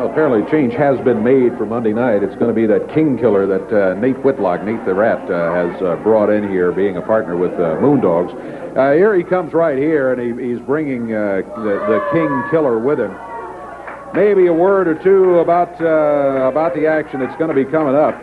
Well, apparently change has been made for Monday night. It's going to be that King Killer that Nate Whitlock, Nate the Rat, has brought in here, being a partner with Moondogs. Here he comes right here, and he's bringing the King Killer with him. Maybe a word or two about the action that's going to be coming up.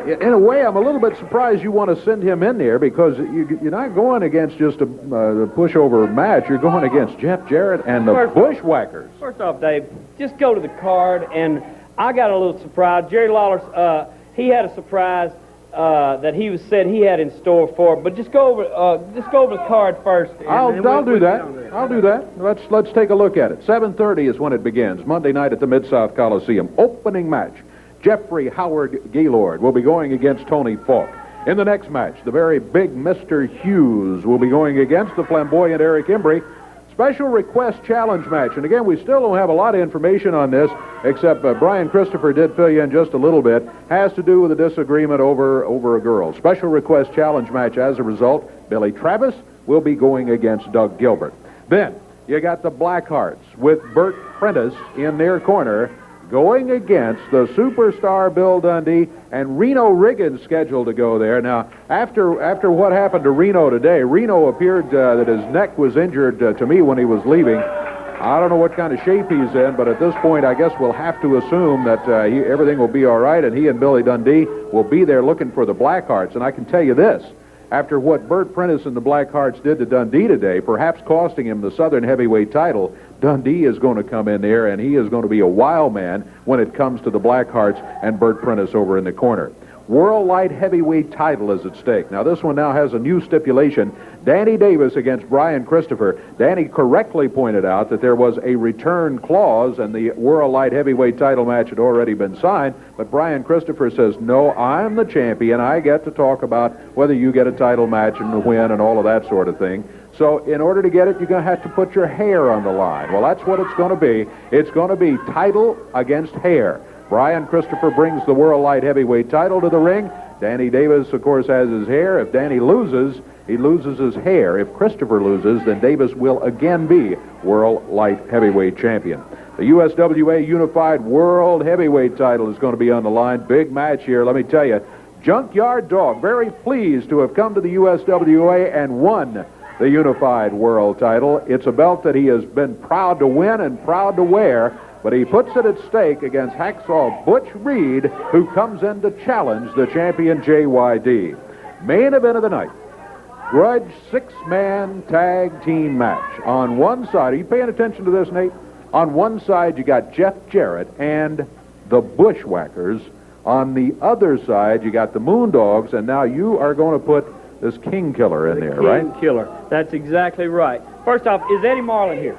In a way, I'm a little bit surprised you want to send him in there, because you're not going against just a pushover match. You're going against Jeff Jarrett and the Buschwackers. First off, Dave, just go to the card, and I got a little surprise. Jerry Lawler, he had a surprise that he said he had in store for. But just go over the card first. I'll do that. I'll do that. Let's take a look at it. 7:30 is when it begins. Monday night at the Mid-South Coliseum. Opening match. Jeffrey Howard Gaylord will be going against Tony Falk. In the next match, the very big Mr. Hughes will be going against the flamboyant Eric Embry. Special request challenge match. And again, we still don't have a lot of information on this, except Brian Christopher did fill you in just a little bit. Has to do with a disagreement over a girl. Special request challenge match as a result. Billy Travis will be going against Doug Gilbert. Then, you got the Blackhearts with Bert Prentice in their corner, going against the superstar Bill Dundee, and Reno Riggins scheduled to go there. Now, after what happened to Reno today, Reno appeared that his neck was injured to me when he was leaving. I don't know what kind of shape he's in, but at this point, I guess we'll have to assume that everything will be all right, and he and Billy Dundee will be there looking for the Blackhearts. And I can tell you this, after what Bert Prentice and the Blackhearts did to Dundee today, perhaps costing him the Southern Heavyweight title, Dundee is going to come in there, and he is going to be a wild man when it comes to the Blackhearts and Bert Prentice over in the corner. World Light Heavyweight title is at stake. Now, this one now has a new stipulation. Danny Davis against Brian Christopher. Danny correctly pointed out that there was a return clause, and the World Light Heavyweight title match had already been signed, but Brian Christopher says, no, I'm the champion. I get to talk about whether you get a title match and the win and all of that sort of thing. So in order to get it, you're going to have to put your hair on the line. Well, that's what it's going to be. It's going to be title against hair. Brian Christopher brings the World Light Heavyweight title to the ring. Danny Davis, of course, has his hair. If Danny loses, he loses his hair. If Christopher loses, then Davis will again be World Light Heavyweight champion. The USWA Unified World Heavyweight title is going to be on the line. Big match here, let me tell you. Junkyard Dog, very pleased to have come to the USWA and won the Unified World title. It's a belt that he has been proud to win and proud to wear, but he puts it at stake against Hacksaw Butch Reed, who comes in to challenge the champion JYD. Main event of the night, grudge six-man tag team match. On one side, are you paying attention to this, Nate? On one side, you got Jeff Jarrett and the Buschwackers. On the other side, you got the Moondogs, and now you are going to put this King Killer in there, right? King Killer. That's exactly right. First off, is Eddie Marlin here?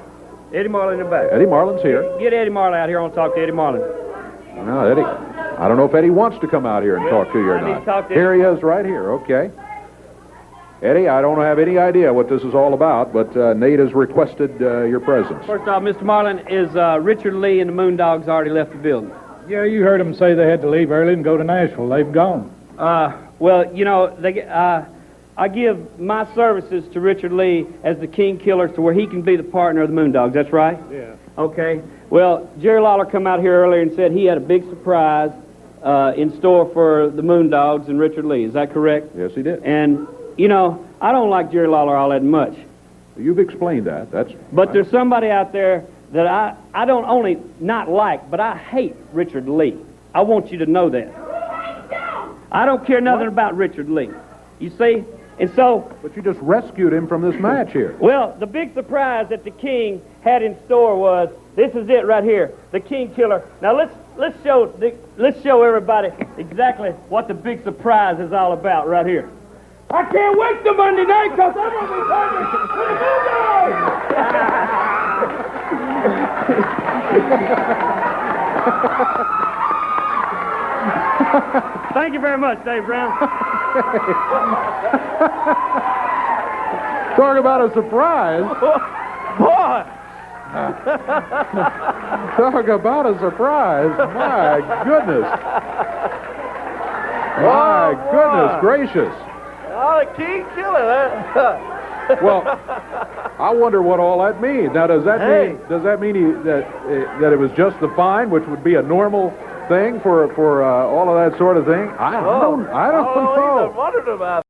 Eddie Marlin in the back. Eddie Marlin's here. Get Eddie Marlin out here. I want to talk to Eddie Marlin. No, Eddie. I don't know if Eddie wants to come out here and talk to you or not. Here he is right here. Okay. Eddie, I don't have any idea what this is all about, but Nate has requested your presence. First off, Mr. Marlin, is Richard Lee and the Moondogs already left the building? Yeah, you heard them say they had to leave early and go to Nashville. They've gone. Well, you know, I give my services to Richard Lee as the King Killer to where he can be the partner of the Moondogs. That's right? Yeah. Okay. Well, Jerry Lawler come out here earlier and said he had a big surprise in store for the Moondogs and Richard Lee. Is that correct? Yes, he did. And, you know, I don't like Jerry Lawler all that much. You've explained that. But there's somebody out there that I don't only not like, but I hate Richard Lee. I want you to know that. I don't care nothing about Richard Lee. You see? And so... But you just rescued him from this match here. Well, the big surprise that the King had in store was, this is it right here, the King Killer. Now let's show everybody exactly what the big surprise is all about right here. I can't wait till Monday night because I'm going to be partnering with the Moondogs. Thank you very much, Dave Brown. Talk about a surprise. Boy! Talk about a surprise. My goodness. My goodness gracious. Oh, the King Killer. Well, I wonder what all that means. Now, does that mean that it was just the fine, which would be a normal thing for all of that sort of thing? I don't know. even wondered about